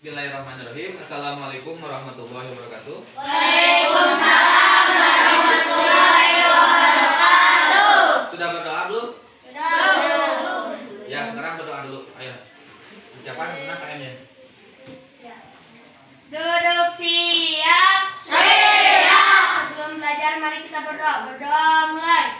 Bismillahirrahmanirrahim. Assalamualaikum warahmatullahi wabarakatuh. Waalaikumsalam warahmatullahi wabarakatuh. Sudah berdoa belum? Sudah. Ya, sekarang berdoa dulu. Ayo. Persiapan mana KM-nya? Duduk siap. Siap. Sebelum belajar mari kita berdoa. Berdoa mulai.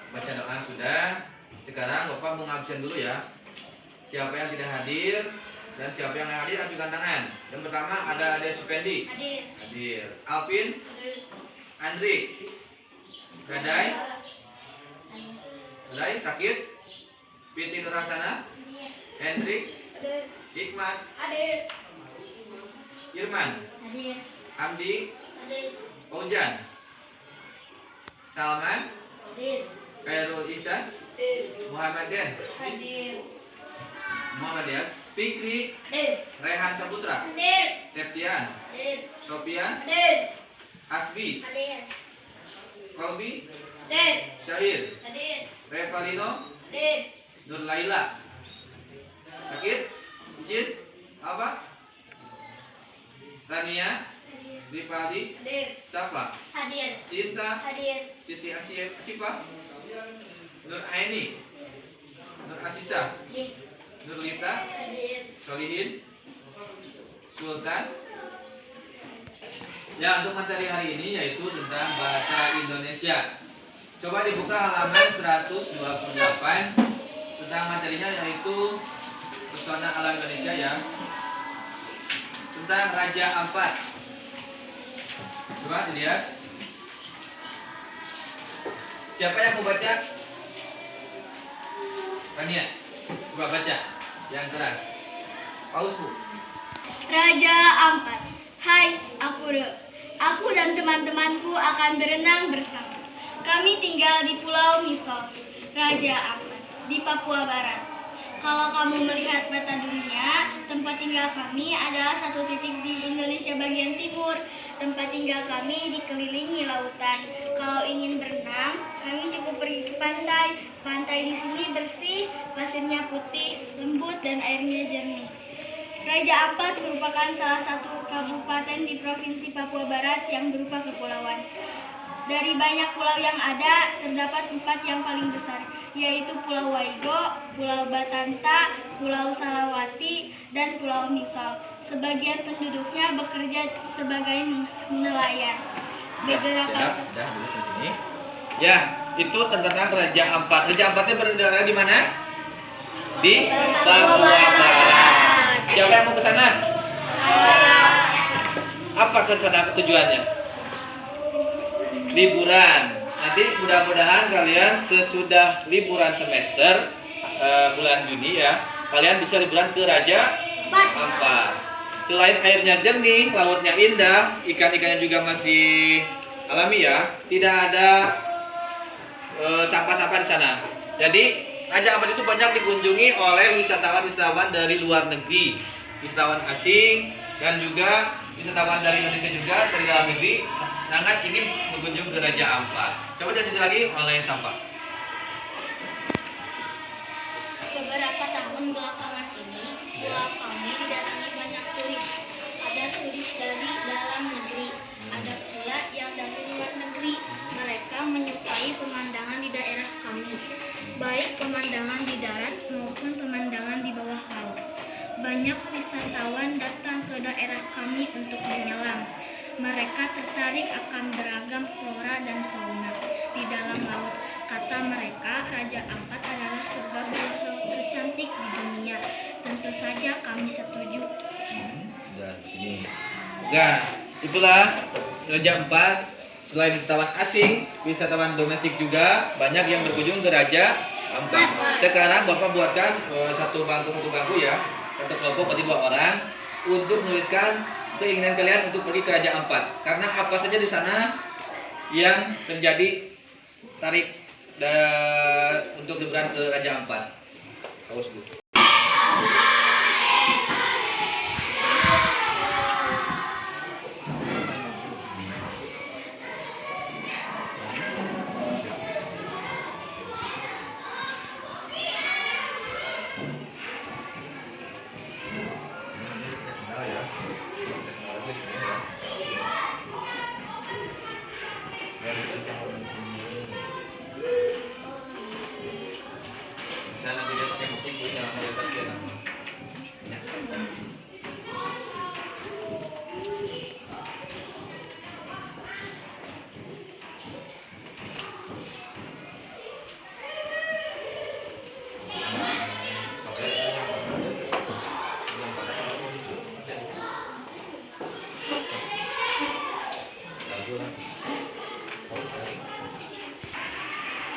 Baca doa sudah. Sekarang Bapak mau ngabsen dulu ya. Siapa yang tidak hadir dan siapa yang hadir ajukan tangan. Yang pertama ada Ade Supendi. Hadir. Alvin. Andri. Gadai. Gadai sakit. Piti Nurasana. Hendrik. Hikmat. Irman. Amdi. Ojan. Salman. Khairul Ihsan. Muhammad Den. Muhammad Dias. Fikri. Rehan Saputra. Septian. Sofian. Hasbi. Kolbi. Syahir. Revalino. Nur Laila. Sakit? Izin? Apa? Rania. Rifali. Safa. Sinta. Siti Asifa. Nur Aini. Nur Asisa. Nur Lita. Solihin. Sultan. Ya, untuk materi hari ini yaitu tentang bahasa Indonesia. Coba dibuka halaman 128. Tentang materinya yaitu pesona alam Indonesia ya. Tentang Raja Ampat. Coba dilihat. Siapa yang mau baca? Tania, coba baca yang keras. Paus Bu. Raja Ampat. Hai, aku dan teman-temanku akan berenang bersama. Kami tinggal di Pulau Misol, Raja Ampat, di Papua Barat. Kalau kamu melihat peta dunia, tempat tinggal kami adalah satu titik di Indonesia bagian timur. Tempat tinggal kami dikelilingi lautan. Kalau ingin berenang, kami cukup pergi ke pantai. Pantai di sini bersih, pasirnya putih, lembut, dan airnya jernih. Raja Ampat merupakan salah satu kabupaten di Provinsi Papua Barat yang berupa kepulauan. Dari banyak pulau yang ada, terdapat 4 yang paling besar, yaitu Pulau Waigo, Pulau Batanta, Pulau Salawati, dan Pulau Misol. Sebagian penduduknya bekerja sebagai nelayan. Siap, udah dulu sini. Ya, itu tentang Raja Ampat. Raja Ampatnya berada di mana? Di Papua Barat. Siapa yang mau ke sana? Apa tujuannya? Liburan. Nanti mudah-mudahan kalian sesudah liburan semester bulan Juni ya, kalian bisa liburan ke Raja 4. Selain airnya jernih, lautnya indah, ikan-ikannya juga masih alami ya. Tidak ada sampah-sampah di sana. Jadi Raja Ampat itu banyak dikunjungi oleh wisatawan-wisatawan dari luar negeri, wisatawan asing dan juga wisatawan dari Indonesia juga dari dalam negeri sangat ingin berkunjung ke Raja Ampat. Coba dilanjut lagi oleh Sampah. Beberapa tahun belakangan ini, pulau kami didatangi banyak turis. Ada turis dari dalam negeri, ada pula yang dari luar negeri. Mereka menyukai pemandangan di daerah kami, baik pemandangan di darat maupun pemandangan di bawah laut. Banyak wisatawan datang ke daerah kami untuk menyelam. Mereka tertarik akan beragam flora dan fauna di dalam laut. Kata mereka, Raja Ampat adalah surga bawah laut tercantik di dunia. Tentu saja kami setuju. Nah, itulah Raja Ampat. Selain wisatawan asing, wisatawan domestik juga banyak yang berkunjung ke Raja Ampat. Sekarang Bapak buatkan satu bangku ya, satu kelompok berarti 2 orang untuk menuliskan keinginan kalian untuk pergi ke Raja Ampat. Karena apa saja di sana yang terjadi tarik untuk liburan ke Raja Ampat. Haus Bu.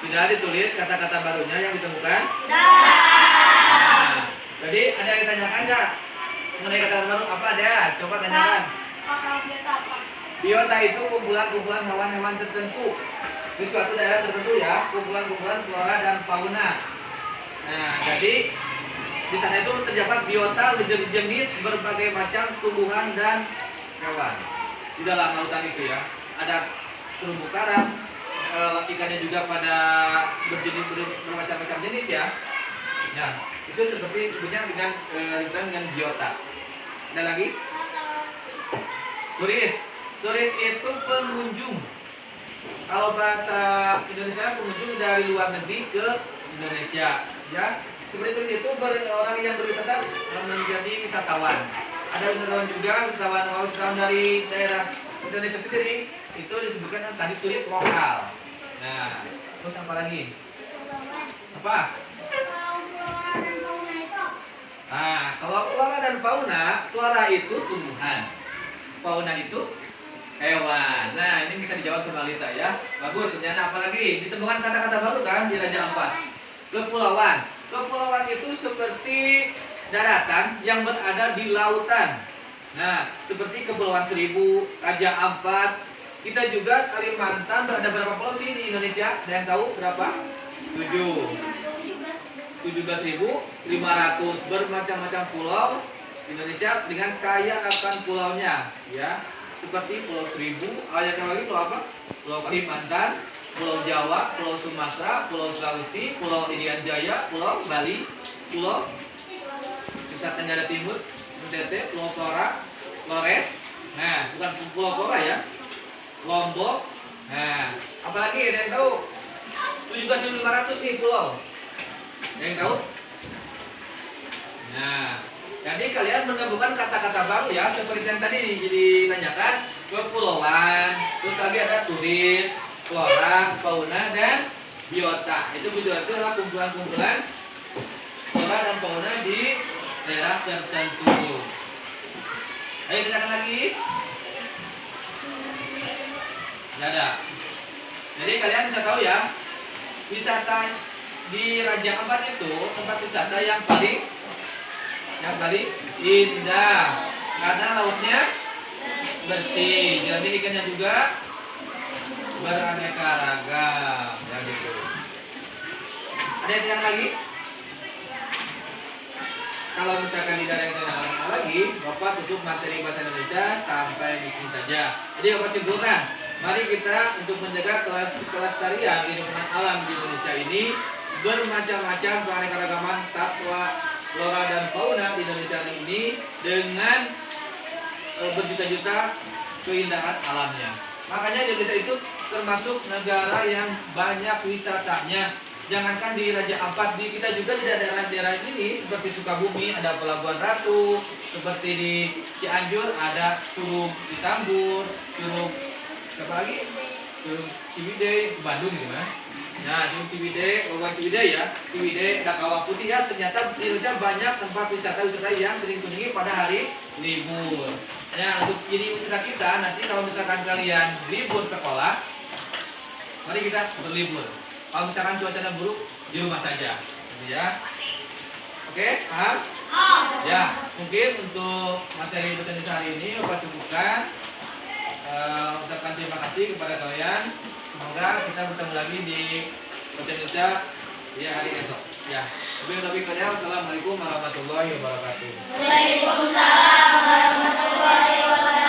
Sudah ditulis kata-kata barunya yang ditemukan? Nah, jadi ada yang ditanyakan nggak mengenai kata baru apa ada? Coba tanyakan. Biota itu kumpulan-kumpulan hewan-hewan tertentu di suatu daerah tertentu ya, kumpulan-kumpulan flora dan fauna. Nah, jadi di sana itu terdapat biota jenis berbagai macam tumbuhan dan hewan di dalam lautan itu ya. Ada terumbu karang, ikannya juga pada bermacam-macam jenis ya. Nah, itu seperti disebutnya dengan biota. Ada lagi? Turis itu pengunjung. Kalau bahasa Indonesia pengunjung dari luar negeri ke Indonesia, ya. Seperti turis itu orang yang berwisata menjadi wisatawan. Ada wisatawan juga, wisatawan dari daerah Indonesia sendiri itu disebutkan tadi turis lokal. Nah, terus apa lagi? Apa? Nah, kalau flora dan fauna, flora itu tumbuhan, fauna itu hewan. Nah, ini bisa dijawab sama Lita ya. Bagus, ternyata apa lagi? Ditemukan kata-kata baru kan di Raja Ampat. Kepulauan. Kepulauan itu seperti daratan yang berada di lautan. Nah, seperti Kepulauan Seribu, Raja Ampat. Kita juga Kalimantan, ada berapa pulau sih di Indonesia? Ada yang tahu berapa? 17.500 bermacam-macam pulau Indonesia dengan kaya akan pulaunya ya. Seperti Pulau Seribu, ada lagi pulau apa? Pulau Kalimantan, Pulau Jawa, Pulau Sumatera, Pulau Sulawesi, Pulau Irian Jaya, Pulau Bali, Pulau Nusa Tenggara Timur, NTT, Pulau Flores. Nah, bukan Pulau Flora ya. Lombok. Nah, apalagi ada yang tahu? 17.500 nih pulau. Ada yang tahu? Nah, jadi kalian menggabungkan kata-kata baru ya, seperti yang tadi ditanyakan, kepulauan, terus tadi ada turis, flora, fauna, dan biota. Itu biota itu adalah kumpulan-kumpulan flora dan fauna di daerah tertentu. Ayo tanyakan lagi. Tidak ada. Jadi kalian bisa tahu ya, wisata di Raja Ampat itu tempat wisata yang paling Yang tadi indah karena lautnya bersih. Jadi ikannya juga beraneka ragam. Ya gitu. Ada yang lagi? Kalau misalkan tidak ada yang tanya lagi, Bapak tutup materi bahasa Indonesia sampai di sini saja. Jadi Bapak simpulkan, mari kita untuk menjaga kelestarian lingkungan alam di Indonesia ini bermacam-macam keanekaragaman satwa, flora dan fauna di Indonesia ini dengan berjuta-juta keindahan alamnya. Makanya Indonesia itu termasuk negara yang banyak wisatanya. Jangankan di Raja Ampat, di kita juga di daerah-daerah ini seperti Sukabumi ada Pelabuhan Ratu, seperti di Cianjur ada Curug Citambur, Curug apa lagi? Curug Ciwidey, Bandung gitu kan. Nah, Curug Ciwidey, Pelabuhan Ciwidey ya, Ciwidey, ada Kawah Putih ya. Ternyata di Indonesia banyak tempat wisata-wisata yang sering kunjungi pada hari libur. Nah, untuk jadi wisata kita nanti kalau misalkan kalian libur sekolah, mari kita berlibur. Kalau misalkan cuacanya buruk, di rumah saja, gitu ya. Oke, paham? Ya, mungkin untuk materi bahasa Indonesia hari ini Bapak cukupkan. Ucapkan terima kasih kepada kalian. Semoga kita bertemu lagi di bahasa Indonesia di hari esok. Ya, wassalamualaikum warahmatullahi wabarakatuh. Waalaikumsalam warahmatullahi wabarakatuh.